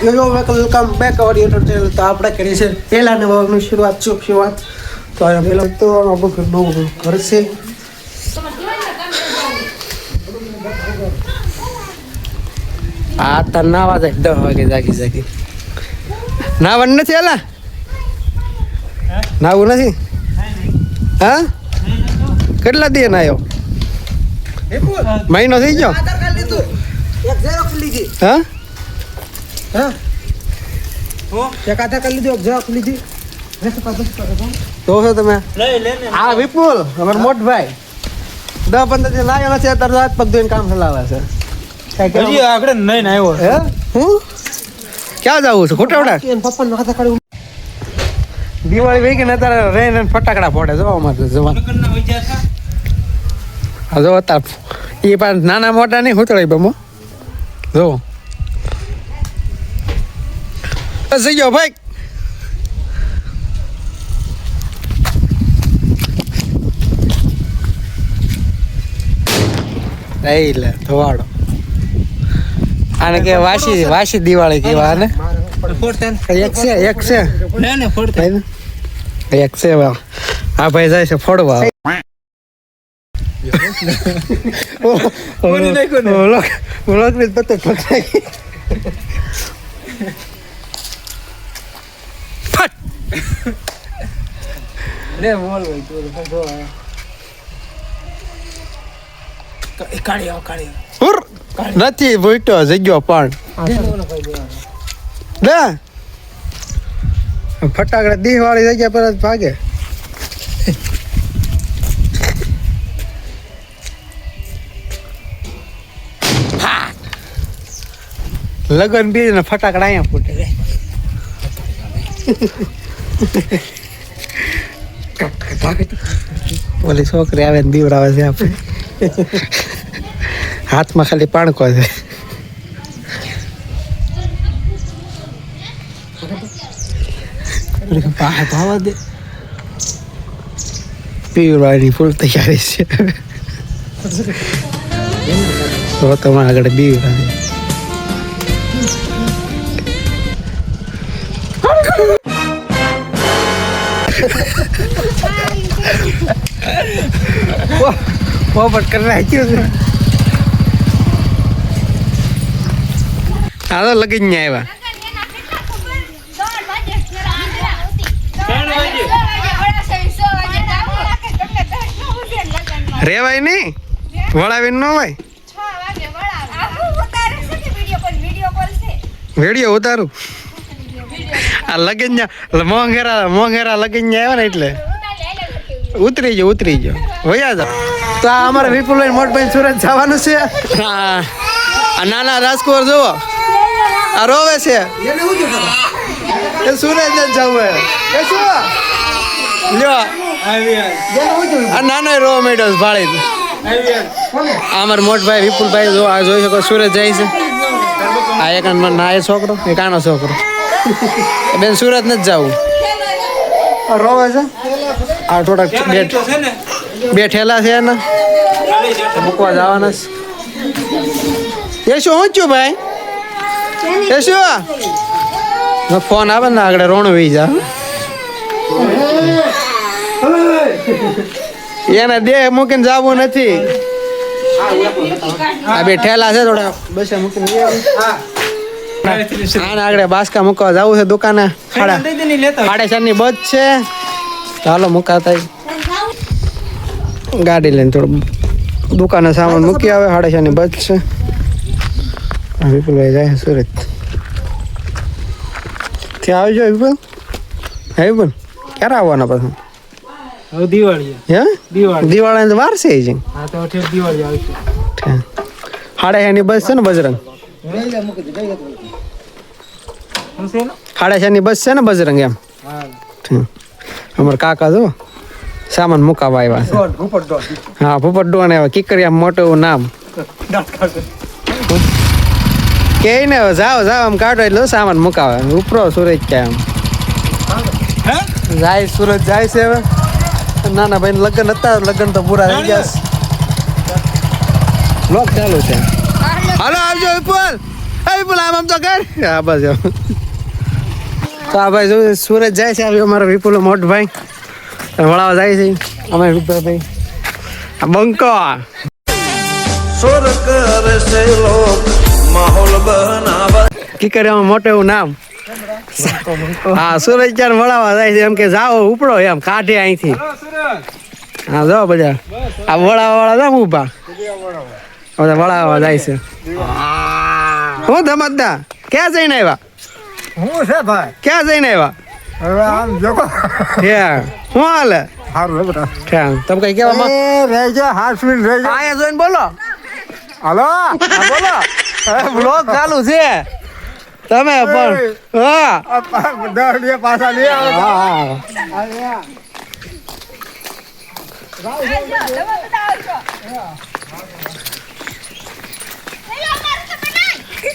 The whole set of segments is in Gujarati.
Welcome back our YouTube channel. તો આપણે કરીએ છીએ પહેલા નવા વ્લોગની શરૂઆત શુભ તો અહીંયા પહેલા તો આપણું નવું ઘર છે. આ તાર નાવા જાય 10 વાગે જાગી નાવાનું નથી એલા નાવું નથી હા કેટલા દી નાયો મહિનો થઈ ગયો હા હા એક આધાર કાર્ડ લીધું ઝેરોક્ષ લીધી તો છો તમે આ વિપુલ અમારો મોટ ભાઈ 10-15 દી લાયો નથી અત્યારે હાથ પગ ધોઈને કામ ચલાવે છે હજી આગળ નહીં આવ્યો હે હું ક્યાં જાવું છું ખોટાવડા પપ્પાનો આધાર કાર્ડ દિવાળી વહી ગઈ ને અત્યારે રેન ફટાકડા ફોડે જો અમારે જવાન હા જો અત્યારે એ પણ નાના મોટા નહીં હુતળાય બમો જો જઈ ગયો ભાઈ લે ધોવાડો આને કે વાસી દિવાળી કેવા આને એક છે આ ભાઈ જાય છે ફોડવા નથી ભૂટો જગ્યો પણ ફટાકડા દિવાળી જગ્યા પર જ ભાગે લગન બી ને ફટાકડા અહીંયા ફૂટે ઓલી છોકરી આવે ને બીવડાવે છે આપણે હાથમાં ખાલી પાણકો છે ભાવા દે બીવડાની ફૂલ તૈયારી છે તો તમારા આગળ બીવડાવે પોપટ કરી નાખ્યું છે હા તો લગી ને આવ્યા રેવાય નહીં વળાવી ન હોય વિડીયો ઉતારું આ લગીન મોંઘેરા લગીન આવ્યા ને એટલે ઉતરી ગયો વયા જાવ તો આ અમારા વિપુલભાઈ મોટભાઈ સુરત જવાનું છે આ નાના રાજકોર જોવો આ રોવે છે એ સુરત જ જવું એ શું લ્યો આ નાનો રોવા માંડ્યો ભાળી અમારો મોટભાઈ વિપુલભાઈ જો આ જોઈ શકો સુરત જાય છે આ એક ના એ છોકરો એક આનો છોકરો બેન સુરત નથી જવું રોવે છે આ થોડાક બે ઠેલા છે ને મૂકવા જવાના છે એ શું થયું ભાઈ એ શું ફોન આવે ને આગળ રોણું વી જા એને દે મૂકીને જવું નથી આ બે ઠેલા છે થોડા બસ મૂકીને આને આગળ બાસકા મૂકવા જવું છે દુકાને 4:30 ની બસ છે ચાલો મુકાતા ગાડી લઈને થોડું દુકાને સામાન મૂકી આવે 4:30 ની બસ છે વિપુલભાઈ જાય સુરત ત્યાં આવજો વિપુલ વિપુલ ક્યારે આવવાના પાછું હવે દિવાળી હે દિવાળી વાર છે જ હા તો દિવાળી આવશે 4:30 ની બસ છે ને બજરંગ 4:30 ની બસ છે ને બજરંગ એમ અમારા કાકા જો સામાન મુકાવા આવ્યા છે હા ભૂપત ડોન આવ્યા કિકરિયા મોટું નામ કે ને જાઓ આમ કાઢો એટલે સામાન મુકાવે ઉપરો સુરત ક્યાં આમ જાય સુરત જાય છે હવે નાના ભાઈ લગ્ન હતા લગ્ન તો પૂરા થઈ ગયા બ્લોગ ચાલુ છે હાલો આવજો વિપુલ એ વિપુલ આમ તો કર હા બસ એમ. તો આ ભાઈ જો સુરત જાય છે આવ્યો અમારો વિપુલ મોટ ભાઈ વળાવા જાય છે અમે ભાઈ આ બંકો કી કરે મોટું એવું નામ હા સુરજ ચાર વળાવા જાય છે એમ કે જાઓ ઉપડો એમ કાઢે અહીંથી હા જાઓ બધા આ વળાવા વાળા જાવ ઉભા બધા વળાવા જાય છે હું ધમતદા ક્યાં જઈને આવ્યા હું છે ભાઈ ક્યાં જઈને આવ્યા હવે આમ જોકો હે હું હાલે સારું હે બેટા તમે કઈ કેવા રહેજો 5 મિનિટ રહેજો અહીંયા જોઈને બોલો હાલો હા બોલો બ્લોગ ચાલુ છે તમે પણ હા 10 રૂપિયા પાછા લઈ આવો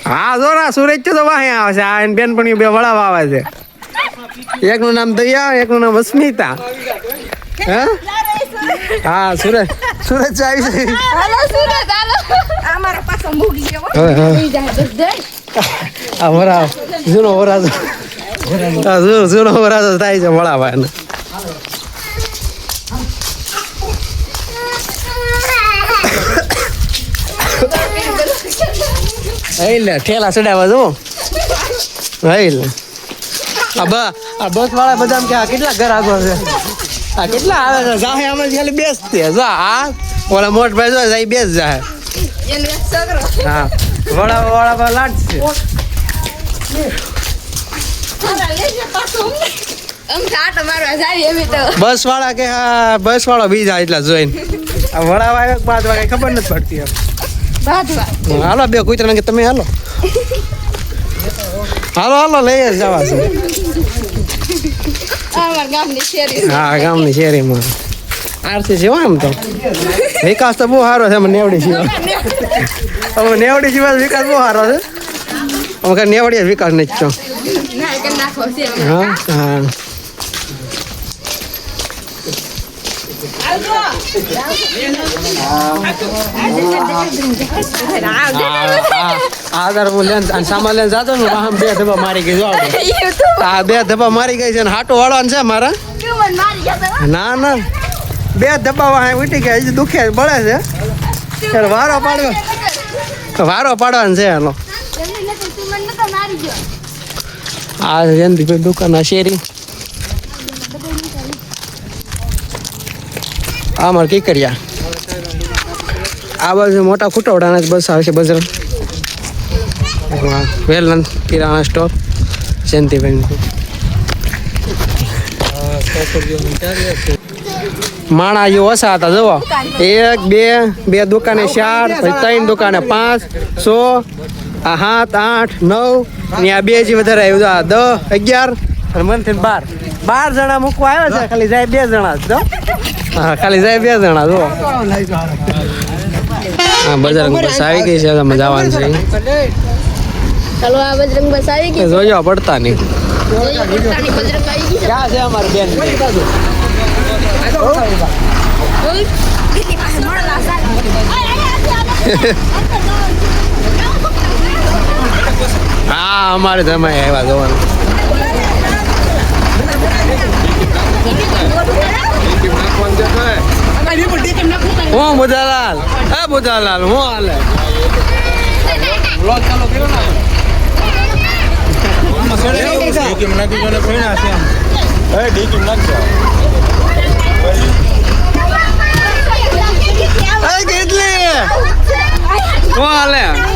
હા જો ના સુરજ તો વાહે આવે છે આ બેન પણ બે વળાવા આવે છે એકનું નામ દયા એકનું નામ અસ્મિતા હે હા સુરજ આવી છે આ વરા જૂનો વરાજો જૂનો વરાજો થાય છે વળાવા એને લે ઠેલા ચડાવવા જો આ બસ વાળા બધા કે આ કેટલા ઘર આગળ છે આ કેટલા આવે છે જાહે અમે ખાલી બેસતે જો આ ઓલા મોટ ભાઈ જો જાય બેસ જાય હા વળાવા લાડશે બસ વાળા કે હા બસ વાળો બીજા એટલા જોઈને આ વળાવા એક બાદ વાગે ખબર નથી પડતી એમ હાલો બે કુતરા કે તમે હાલો હાલો લઈ જવા છે હા ગામની શેરીમાં આરસી છે એમ તો વિકાસ તો બહુ સારો છે અમે નેવડી છીએ અમે નેવડી છીએ વિકાસ બહુ સારો છે અમે નેવડી વિકાસ નથી છો હા હા આધાર હું લેન સામાન લઈને જતો ને આમ બે ધબ્બા મારી ગઈ જો આ બે ધબ્બા મારી ગઈ છે ને હાટો વાળવાનું છે મારા ના ના બે ધબ્બા વાહ ઉઠી ગયા હજી દુખે બળે છે ત્યારે વારો પાડવાનો છે એનો આ જયંતિભાઈ દુકાન આ શેરી આ મારે કઈ કર્યા આ બાજુ મોટા ખૂટવડાના બસ આવે છે બજરંગ વેલન કિરાણા સ્ટોર જયંતિભાઈ માણા જે ઓછા હતા જુઓ 1 2 દુકાને 4 પછી 3 દુકાને 5 6 7 8 9 અને આ બે જે વધારે આવ્યું 10 11 અને મનથી 12 જણા મૂકવા આવ્યા છે ખાલી જાય 2 જણા જ હા ખાલી જાય 2 જણા જુઓ હા બજરંગ બસ આવી ગઈ છે અમે જવાનું છે ચાલો આ બજરંગ બસ આવી ગઈ જોજો પડતા નહીં ક્યાં છે અમારી બેન હા અમારે તમે આવ્યા જોવાનું હું બુધાલાલ હા બુધાલાલ હું હાલે બ્લોગ ચાલુ કર્યો ને કેટલી હું હાલે